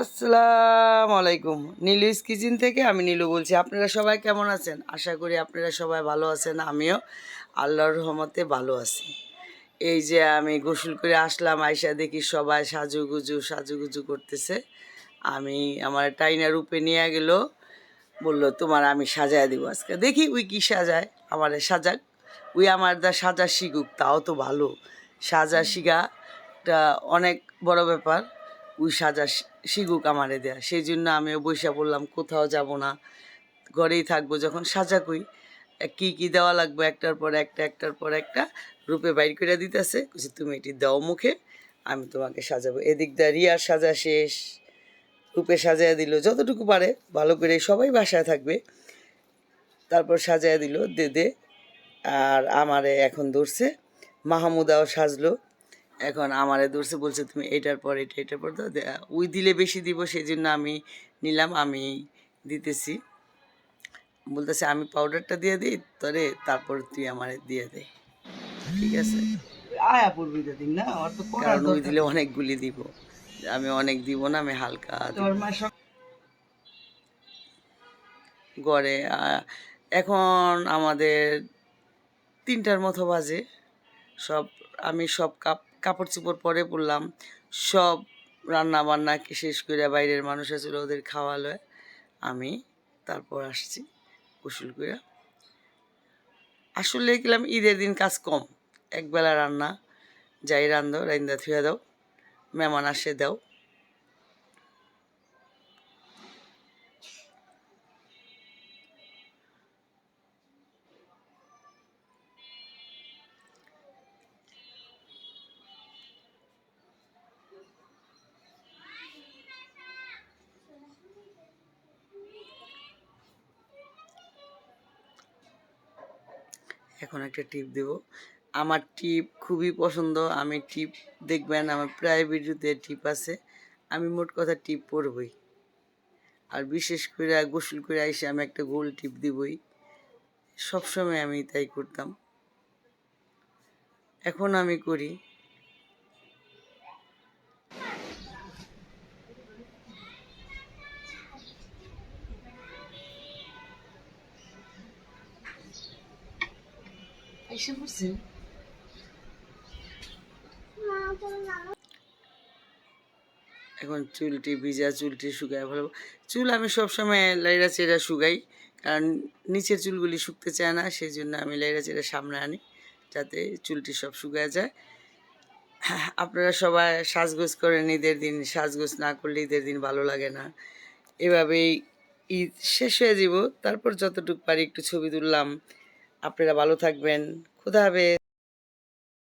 আসসালামু আলাইকুম। নীলুস কিচেন থেকে আমি নীলু বলছি। আপনারা সবাই কেমন আছেন? আশা করি আপনারা সবাই ভালো আছেন। আমিও আল্লাহর রহমতে ভালো আছি। এই যে আমি গোসল করে আসলাম, আইসা দেখি সবাই সাজুগুজু করতেছে। আমি আমার টাইনা রূপে নিয়ে গেল, বললো তোমার আমি সাজায় দিব আজকে। দেখি উই কি সাজায়, আমারে সাজাক। উই আমার সাজা শিখুক, তাও তো ভালো। সাজা শিখাটা অনেক বড় ব্যাপার। ওই সাজা শিখুক আমারে দেয়া। সেই জন্য আমিও বইসা বললাম কোথাও যাব না, ঘরেই থাকবো। যখন সাজাকুই কি কি দেওয়া লাগবে একটার পর একটা রূপে বাইর করে দিতেছে। তুমি এটি দাও মুখে, আমি তোমাকে সাজাবো। এদিক দিয়ে রিয়ার সাজা শেষ, রূপে সাজায় দিল যতটুকু পারে ভালো করে। সবাই বাসায় থাকবে, তারপর সাজায় দিল দে। আর আমারে এখন ধরছে, মাহমুদাও সাজলো। এখন আমারে ধরছে, বলছে তুমি এটার পর এটার পর দাও। উই দিলে বেশি দিব, সেই জন্য আমি নিলাম, আমি দিতেছি। বলতেছে আমি পাউডারটা দিয়ে দিই তোরে, তারপর তুই আমারে দিয়ে দে, ঠিক আছে? আয়া পড়বি দিন না, ওর তো কারণ উই দিলে অনেকগুলি দিব, আমি অনেক দিব না, আমি হালকা গড়ে। এখন আমাদের 3টার মতো বাজে। আমি সব কাপড় চোপড় পরে পরলাম, সব রান্না বান্না শেষ করে বাইরের মানুষ আছিল ওদের খাওয়ালো। আমি তারপর আসছি গোসল করে। আসলে গেলাম ঈদের দিন কাজ কম, একবেলা রান্না, যাই রান্দা থুয়ে দাও, মেহমান আসে দাও। এখন একটা টিপ দেব। আমার টিপ খুবই পছন্দ, আমি টিপ দেখবেন আমার প্রায় ভিডিওতে টিপ আছে। আমি মোট কথা টিপ পরবই, আর বিশেষ করে গোসল করে এসে আমি একটা গোল টিপ দিবই। সবসময় আমি তাই করতাম, এখন আমি করি। এখন ভিজা চুলটি শুকায় ভালো। চুল আমি সবসময় লাইড়া চেরা শুকাই, কারণ নিচের চুলগুলি শুকতে চায় না, সেই জন্য আমি লাইড়া চেরা সামনে আনি, যাতে চুলটি সব শুকায় যায়। আপনারা সবাই সাজগোজ করেন ঈদের দিন, সাজগোজ না করলে ঈদের দিন ভালো লাগে না। এভাবেই ঈদ শেষ হয়ে যাব, তারপর যতটুকু পারি একটু ছবি তুললাম। আপনারা ভালো থাকবেন, খোদা হাফেজ।